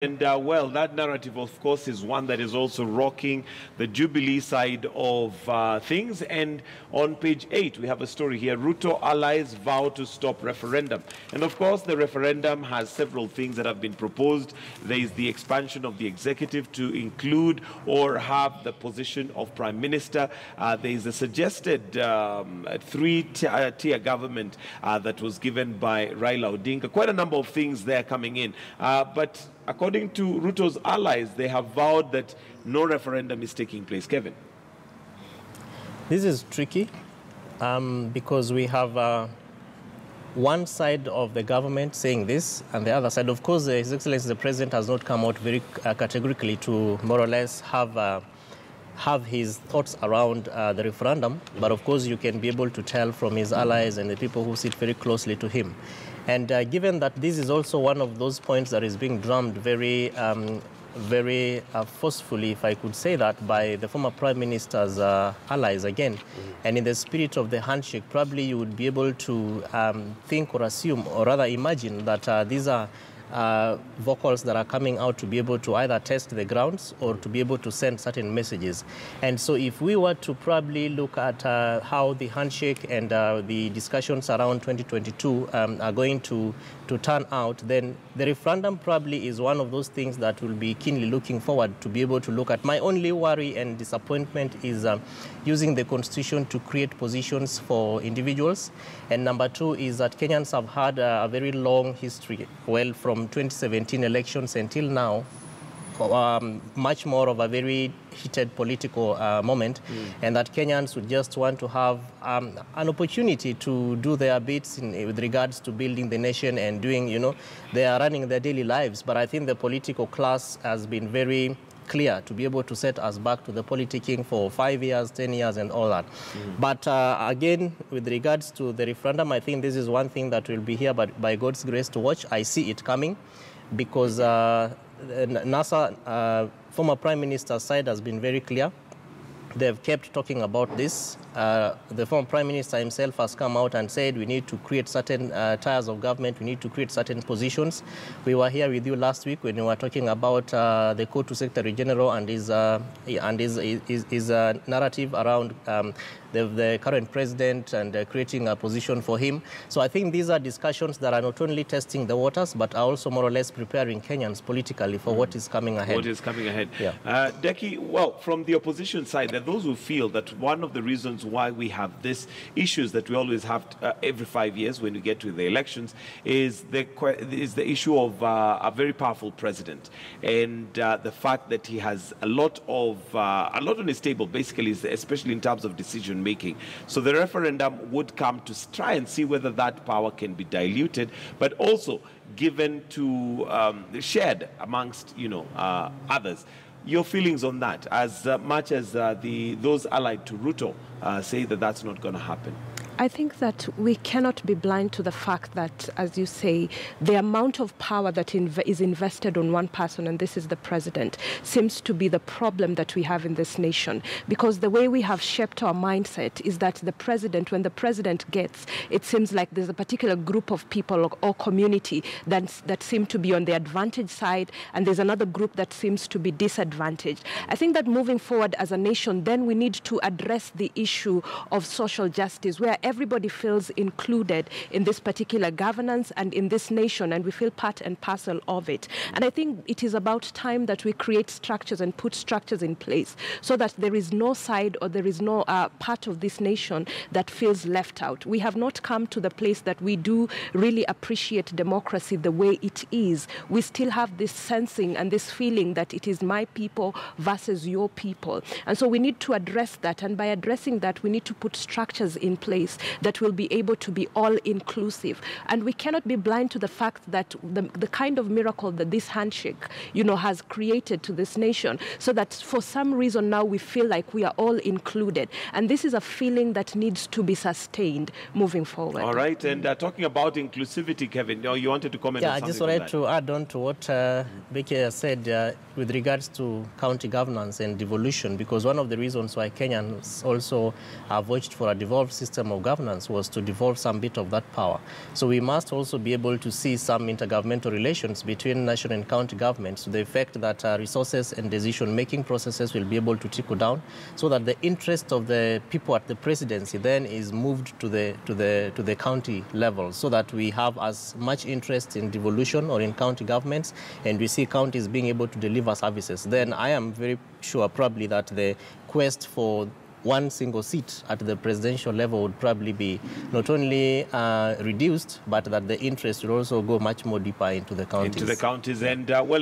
And well, that narrative, of course, is one that is also rocking the Jubilee side of things. And on page 8, we have a story here. Ruto allies vow to stop referendum. And of course, the referendum has several things that have been proposed. There is the expansion of the executive to include or have the position of prime minister. There is a suggested three-tier government that was given by Raila Odinga. Quite a number of things there coming in. But according to Ruto's allies, they have vowed that no referendum is taking place. Kevin? This is tricky because we have one side of the government saying this and the other side. Of course, His Excellency the President has not come out very categorically to more or less have his thoughts around the referendum. But of course, you can be able to tell from his allies and the people who sit very closely to him. And given that this is also one of those points that is being drummed very forcefully, if I could say that, by the former Prime Minister's allies again, and in the spirit of the handshake, probably you would be able to think or assume, or rather imagine that these are vocals that are coming out to be able to either test the grounds or to be able to send certain messages. And so if we were to probably look at how the handshake and the discussions around 2022 are going to turn out, then the referendum probably is one of those things that will be keenly looking forward to be able to look at. My only worry and disappointment is using the Constitution to create positions for individuals. And number two is that Kenyans have had a very long history, well, from 2017 elections until now, much more of a very heated political moment, and that Kenyans would just want to have an opportunity to do their bits with regards to building the nation and doing, they are running their daily lives. But I think the political class has been very clear to be able to set us back to the politicking for 5 years, 10 years, and all that. But again, with regards to the referendum, I think this is one thing that will be here, but by God's grace to watch. I see it coming because NASA, former Prime Minister's side has been very clear. They've kept talking about this. The former Prime Minister himself has come out and said we need to create certain tiers of government, we need to create certain positions. We were here with you last week when we were talking about the Kotu Secretary General and his narrative around the current president and creating a position for him. So I think these are discussions that are not only testing the waters, but are also more or less preparing Kenyans politically for what is coming ahead. What is coming ahead. Yeah. Deki, well, from the opposition side, there are those who feel that one of the reasons why we have these issues that we always have every 5 years when we get to the elections is the issue of a very powerful president, and the fact that he has a lot on his table, basically, especially in terms of decision making. So the referendum would come to try and see whether that power can be diluted, but also given to shared amongst others. Your feelings on that, as much as those allied to Ruto say that that's not going to happen? I think that we cannot be blind to the fact that, as you say, the amount of power that is invested on one person, and this is the president, seems to be the problem that we have in this nation. Because the way we have shaped our mindset is that the president, when the president gets, it seems like there's a particular group of people or community that seem to be on the advantage side, and there's another group that seems to be disadvantaged. I think that moving forward as a nation, then we need to address the issue of social justice, where everybody feels included in this particular governance and in this nation, and we feel part and parcel of it. And I think it is about time that we create structures and put structures in place so that there is no side or there is no part of this nation that feels left out. We have not come to the place that we do really appreciate democracy the way it is. We still have this sensing and this feeling that it is my people versus your people. And so we need to address that. And by addressing that, we need to put structures in place that will be able to be all-inclusive. And we cannot be blind to the fact that the kind of miracle that this handshake, has created to this nation, so that for some reason now we feel like we are all included. And this is a feeling that needs to be sustained moving forward. All right. And talking about inclusivity, Kevin, you wanted to comment on something? Yeah, I just wanted to add on to what Becky has said with regards to county governance and devolution, because one of the reasons why Kenyans also have watched for a devolved system of governance was to devolve some bit of that power. So we must also be able to see some intergovernmental relations between national and county governments to the effect that resources and decision-making processes will be able to trickle down, so that the interest of the people at the presidency then is moved to the county level, so that we have as much interest in devolution or in county governments, and we see counties being able to deliver services. Then I am very sure probably that the quest for one single seat at the presidential level would probably be not only reduced, but that the interest will also go much more deeper into the counties. And well.